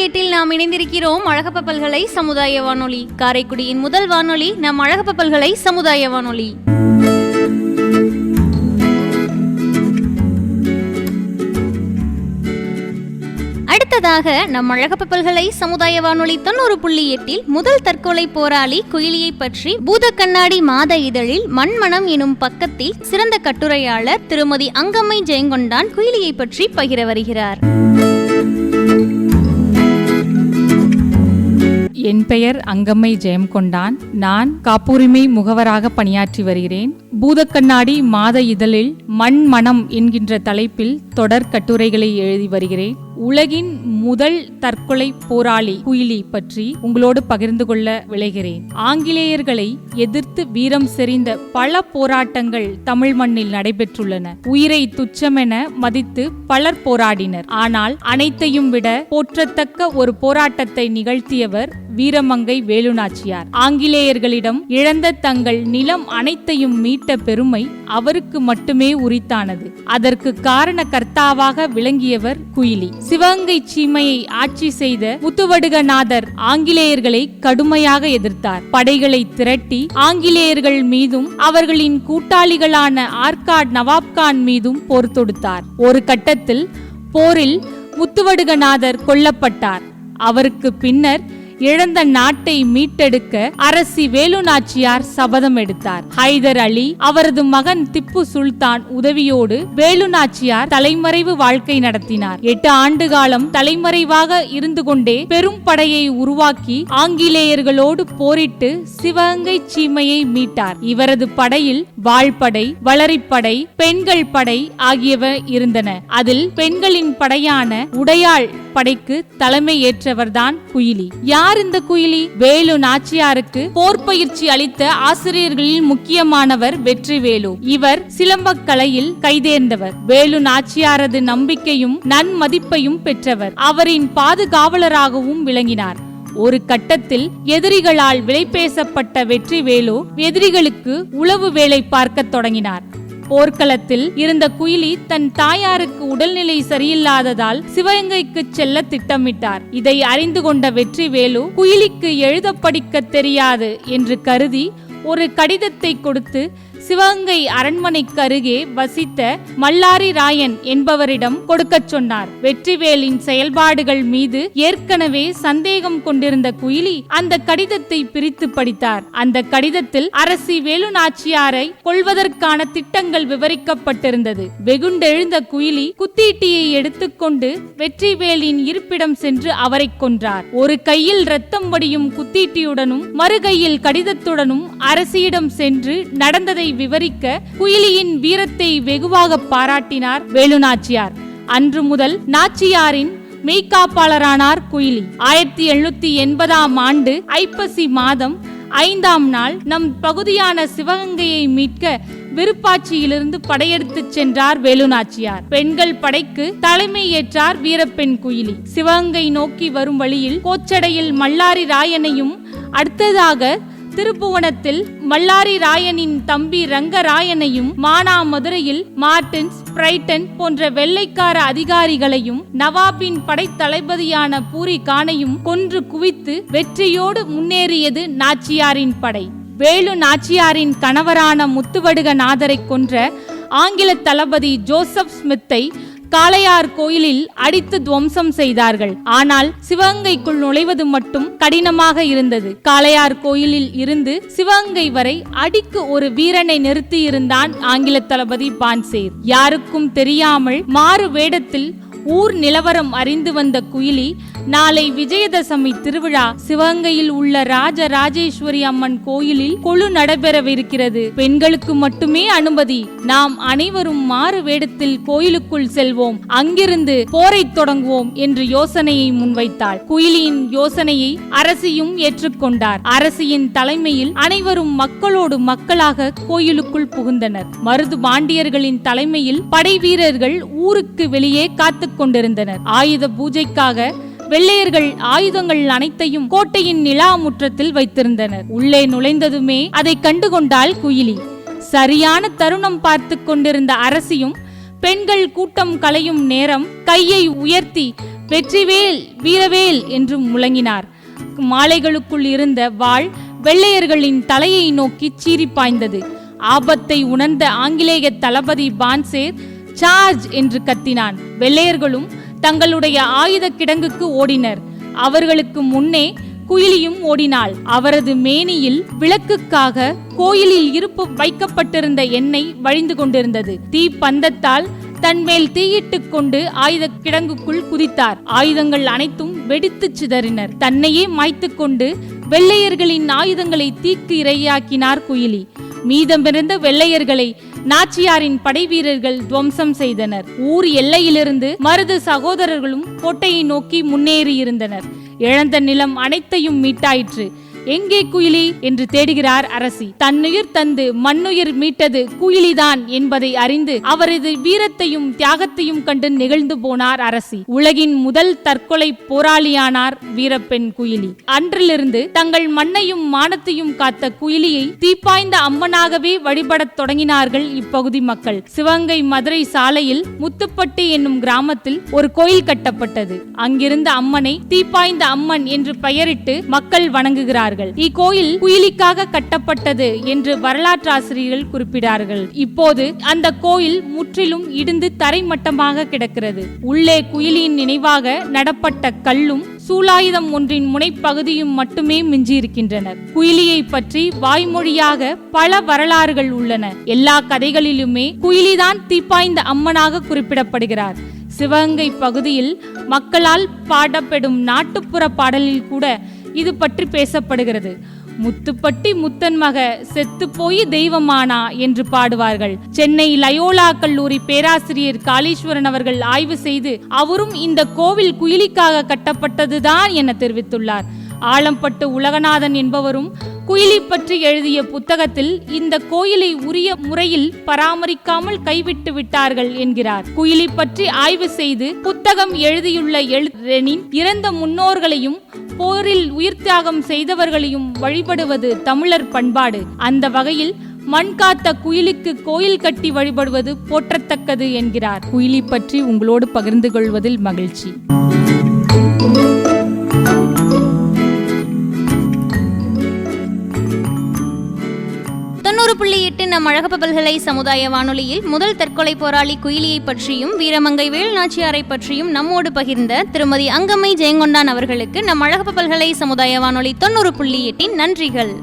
8 நாம் இணைந்திருக்கிறோம் அழகப்ப பல்கலை சமுதாய வானொலி. காரைக்குடியின் முதல் வானொலி நம் அழகப்ப பல்கலை சமுதாய வானொலி. அடுத்ததாக நம் அழகப்ப பல்கலை சமுதாய வானொலி 90.8 முதல் தற்கொலை போராளி குயிலியை பற்றி பூத கண்ணாடி மாத இதழில் மண்மனம் எனும் பக்கத்தில் சிறந்த கட்டுரையாளர் திருமதி அங்கம்மை ஜெயங்கொண்டான் குயிலியை பற்றி பகிர வருகிறார். என் பெயர் அங்கம்மை ஜெயங்கொண்டான். நான் காப்புரிமை முகவராக பணியாற்றி வருகிறேன். பூதக்கண்ணாடி மாத இதழில் மண்மனம் என்கின்ற தலைப்பில் தொடர் கட்டுரைகளை எழுதி வருகிறேன். உலகின் முதல் தற்கொலை போராளி குயிலி பற்றி உங்களோடு பகிர்ந்து கொள்ள விளைகிறேன். ஆங்கிலேயர்களை எதிர்த்து வீரம் செறிந்த பல போராட்டங்கள் தமிழ் மண்ணில் நடைபெற்றுள்ளன. உயிரை துச்சமென மதித்து பலர் போராடினர். ஆனால் அனைத்தையும் விட போற்றத்தக்க ஒரு போராட்டத்தை நிகழ்த்தியவர் வீரமங்கை வேலுநாச்சியார். ஆங்கிலேயர்களிடம் இழந்த தங்கள் நிலம் அனைத்தையும் மீட்ட பெருமை அவருக்கு மட்டுமே உரித்தானது. அதற்கு காரண கர்த்தாவாக விளங்கியவர் குயிலி. சிவகங்கை சீமையை ஆட்சி செய்த முத்துவடுகநாதர் ஆங்கிலேயர்களை கடுமையாக எதிர்த்தார். படைகளை திரட்டி ஆங்கிலேயர்கள் மீதும் அவர்களின் கூட்டாளிகளான ஆர்காட் நவாப்கான் மீதும் போர் தொடுத்தார். ஒரு கட்டத்தில் போரில் முத்துவடுகநாதர் கொல்லப்பட்டார். அவருக்கு பின்னர் இழந்த நாட்டை மீட்டெடுக்க அரசி வேலுநாச்சியார் சபதம் எடுத்தார். ஹைதர் அலி அவரது மகன் திப்பு சுல்தான் உதவியோடு வேலுநாச்சியார் தலைமறைவு வாழ்க்கை நடத்தினார். 8 ஆண்டு காலம் தலைமறைவாக இருந்து கொண்டே பெரும் படையை உருவாக்கி ஆங்கிலேயர்களோடு போரிட்டு சிவகங்கை சீமையை மீட்டார். இவரது படையில் வாள்படை, வளரிப்படை, பெண்கள் படை ஆகியவை இருந்தன. அதில் பெண்களின் படையான உடையாள் படைக்கு தலைமை ஏற்றவர்தான் குயிலி. யார் இந்த குயிலி? வேலு நாச்சியாருக்கு போர் பயிற்சி அளித்த ஆசிரியர்களில் முக்கியமானவர் வெற்றிவேலு. இவர் சிலம்பக்கலையில் கைதேர்ந்தவர். வேலு நாச்சியாரது நம்பிக்கையும் நன்மதிப்பையும் பெற்றவர். அவரின் பாதுகாவலராகவும் விளங்கினார். ஒரு கட்டத்தில் எதிரிகளால் விலை பேசப்பட்ட வெற்றிவேலு எதிரிகளுக்கு உளவு வேலை பார்க்க தொடங்கினார். போர்க்களத்தில் இருந்த குயிலி தன் தாயாருக்கு உடல்நிலை சரியில்லாததால் சிவகங்கைக்கு செல்ல திட்டமிட்டார். இதை அறிந்து கொண்ட வெற்றிவேலு குயிலிக்கு எழுத படிக்க தெரியாது என்று கருதி ஒரு கடிதத்தை கொடுத்து சிவகங்கை அரண்மனைக்கு அருகே வசித்த மல்லாரி ராயன் என்பவரிடம் கொடுக்கச் சொன்னார். வெற்றிவேலின் செயல்பாடுகள் மீது ஏற்கனவே சந்தேகம் கொண்டிருந்த குயிலி அந்த கடிதத்தை பிரித்து படித்தார். அந்த கடிதத்தில் அரசி வேலுநாச்சியாரை கொல்வதற்கான திட்டங்கள் விவரிக்கப்பட்டிருந்தது. வெகுண்டெழுந்த குயிலி குத்தீட்டியை எடுத்துக்கொண்டு வெற்றிவேலின் இருப்பிடம் சென்று அவரை கொன்றார். ஒரு கையில் இரத்தம் வடியும் குத்தீட்டியுடனும் மறுகையில் கடிதத்துடனும் அரசியிடம் சென்று நடந்ததை விவரிக்க குயிலியின் வீரத்தை வெகுவாக பாராட்டினார் வேலுநாச்சியார். அன்று முதல் நாச்சியாரின் மெய்காப்பாளரானார் குயிலி. 1780 ஆண்டு ஐப்பசி மாதம் 5ஆம் நாள் நம் பகுதியான சிவகங்கையை மீட்க விருப்பாட்சியிலிருந்து படையெடுத்து சென்றார் வேலுநாச்சியார். பெண்கள் படைக்கு தலைமை ஏற்றார் வீரப்பெண் குயிலி. சிவகங்கை நோக்கி வரும் வழியில் கோச்சடையில் மல்லாரி ராயனையும், அடுத்ததாக திருப்புவனத்தில் மல்லாரி ராயனின் தம்பி ரங்கராயனையும், மானாமதுரையில் மார்டின்ஸ், பிரைட்டன் போன்ற வெள்ளைக்கார அதிகாரிகளையும், நவாபின் படைத்தளபதியான பூரிகானையும் கொன்று குவித்து வெற்றியோடு முன்னேறியது நாச்சியாரின் படை. வேலு நாச்சியாரின் கணவரான முத்துவடுகநாதரை கொன்ற ஆங்கில தளபதி ஜோசப் ஸ்மித்தை காளையார் கோயிலில் அடித்து துவம்சம் செய்தார்கள். ஆனால் சிவகங்கைக்குள் நுழைவது மட்டும் கடினமாக இருந்தது. காளையார் கோயிலில் இருந்து சிவகங்கை வரை அடிக்கு ஒரு வீரனை நிறுத்தியிருந்தான் ஆங்கில தளபதி பான்சேர். யாருக்கும் தெரியாமல் மாறு வேடத்தில் ஊர் நிலவரம் அறிந்து வந்த குயிலி நாளை விஜயதசமி திருவிழா சிவகங்கையில் உள்ள ராஜராஜேஸ்வரி அம்மன் கோயிலில் கொலு நடைபெறவிருக்கிறது. பெண்களுக்கு மட்டுமே அனுமதி. நாம் அனைவரும் மாறு வேடத்தில் கோயிலுக்குள் செல்வோம். அங்கிருந்து போரை தொடங்குவோம் என்று யோசனையை முன்வைத்தாள். குயிலியின் யோசனையை அரசியும் ஏற்றுக்கொண்டார். அரசியின் தலைமையில் அனைவரும் மக்களோடு மக்களாக கோயிலுக்குள் புகுந்தனர். மருது பாண்டியர்களின் தலைமையில் படை வீரர்கள் ஊருக்கு வெளியே காத்துக் கொண்டிருந்தனர். ஆயுத பூஜைக்காக வெள்ளையர்கள் ஆயுதங்கள் அனைத்தையும் கோட்டையின் நிலா முற்றத்தில் வைத்திருந்தனர். உள்ளே நுழைந்ததுமே அதை கண்டுகொண்டாள் குயிலி. சரியான தருணம் பார்த்து கொண்டிருந்த அரசியும் பெண்கள் கூட்டம் கலையும் நேரம் கையை உயர்த்தி வெற்றிவேல் வீரவேல் என்று முழங்கினார். மாலைகளுக்குள் இருந்த வாள் வெள்ளையர்களின் தலையை நோக்கி சீறி பாய்ந்தது. ஆபத்தை உணர்ந்த ஆங்கிலேய தளபதி பான்சேர் சார்ஜ் என்று கத்தினான். வெள்ளையர்களும் தங்களுடைய ஆயுத கிடங்குக்கு ஓடினர். அவர்களுக்கு முன்னே குயிலியும் ஓடினாள். அவரது மேனியில் விளக்குக்காக கோயிலில் இருப்பு வைக்கப்பட்டிருந்த எண்ணெய் வழிந்து கொண்டிருந்தது. தீ பந்தத்தால் தன்மேல் தீயிட்டுக் கொண்டு ஆயுத கிடங்குக்குள் குதித்தார். ஆயுதங்கள் அனைத்தும் வெடித்து சிதறினர். தன்னையே மாய்த்து கொண்டு வெள்ளையர்களின் ஆயுதங்களை தீக்கு இரையாக்கினார் குயிலி. மீதமிருந்த வெள்ளையர்களை நாச்சியாரின் படை வீரர்கள் துவம்சம் செய்தனர். ஊர் எல்லையிலிருந்து மருது சகோதரர்களும் கோட்டையை நோக்கி முன்னேறியிருந்தனர். இழந்த நிலம் அனைத்தையும் மீட்டாயிற்று. எங்கே குயிலி என்று தேடுகிறார் அரசி. தன்னுயிர் தந்து மண்ணுயிர் மீட்டது குயிலிதான் என்பதை அறிந்து அவரது வீரத்தையும் தியாகத்தையும் கண்டு நெகிழ்ந்து போனார் அரசி. உலகின் முதல் தற்கொலை போராளியானார் வீரப்பெண் குயிலி. அன்றிலிருந்து தங்கள் மண்ணையும் மானத்தையும் காத்த குயிலியை தீப்பாய்ந்த அம்மனாகவே வழிபடத் தொடங்கினார்கள் இப்பகுதி மக்கள். சிவகங்கை மதுரை சாலையில் முத்துப்பட்டி என்னும் கிராமத்தில் ஒரு கோயில் கட்டப்பட்டது. அங்கிருந்த அம்மனை தீப்பாய்ந்த அம்மன் என்று பெயரிட்டு மக்கள் வணங்குகிறார்கள். இக்கோயில் குயிலிக்காக கட்டப்பட்டது என்று வரலாற்றாசிரியர்கள் குறிப்பிடார்கள். இப்போது அந்த கோயில் முற்றிலும் இடிந்து தரைமட்டமாக கிடக்கிறது. உள்ளே குயிலியின் நினைவாக நடப்பட்ட கல்லும் சூலாயுதம் ஒன்றின் முனைப்பகுதியும் மட்டுமே மிஞ்சியிருக்கின்றனர். குயிலியை பற்றி வாய்மொழியாக பல வரலாறுகள் உள்ளன. எல்லா கதைகளிலுமே குயிலிதான் தீப்பாய்ந்த அம்மனாக குறிப்பிடப்படுகிறார். சிவகங்கை பகுதியில் மக்களால் பாடப்படும் நாட்டுப்புற பாடலில் கூட இது பற்றி பேசப்படுகிறது. முத்துப்பட்டி முத்தன் மக செத்து போய் தெய்வமானா என்று பாடுவார்கள். சென்னை லயோலா கல்லூரி பேராசிரியர் காளீஸ்வரன் அவர்கள் ஆய்வு செய்து அவரும் இந்த கோவில் குயிலிக்காக கட்டப்பட்டதுதான் என தெரிவித்துள்ளார். ஆலம்பட்டு உலகநாதன் என்பவரும் குயிலி பற்றி எழுதிய புத்தகத்தில் இந்த கோயிலை உரிய முறையில் பராமரிக்காமல் கைவிட்டு விட்டார்கள் என்கிறார். குயிலி பற்றி ஆய்வு செய்து புத்தகம் எழுதியுள்ள எழுத்தரின் இறந்த முன்னோர்களையும் போரில் உயிர் தியாகம் செய்தவர்களையும் வழிபடுவது தமிழர் பண்பாடு. அந்த வகையில் மண் காத்த குயிலிக்கு கோயில் கட்டி வழிபடுவது போற்றத்தக்கது என்கிறார். குயிலி பற்றி உங்களோடு பகிர்ந்து கொள்வதில் மகிழ்ச்சி. 90.8 நம் அழகப்ப பல்கலை சமுதாய வானொலியில் முதல் தற்கொலை போராளி குயிலியை பற்றியும் வீரமங்கை வேல் நாச்சியாரை பற்றியும் நம்மோடு பகிர்ந்த திருமதி அங்கம்மை ஜெயங்கொண்டான் அவர்களுக்கு நம் அழகப்ப பல்கலை சமுதாய வானொலி 90.8 நன்றிகள்.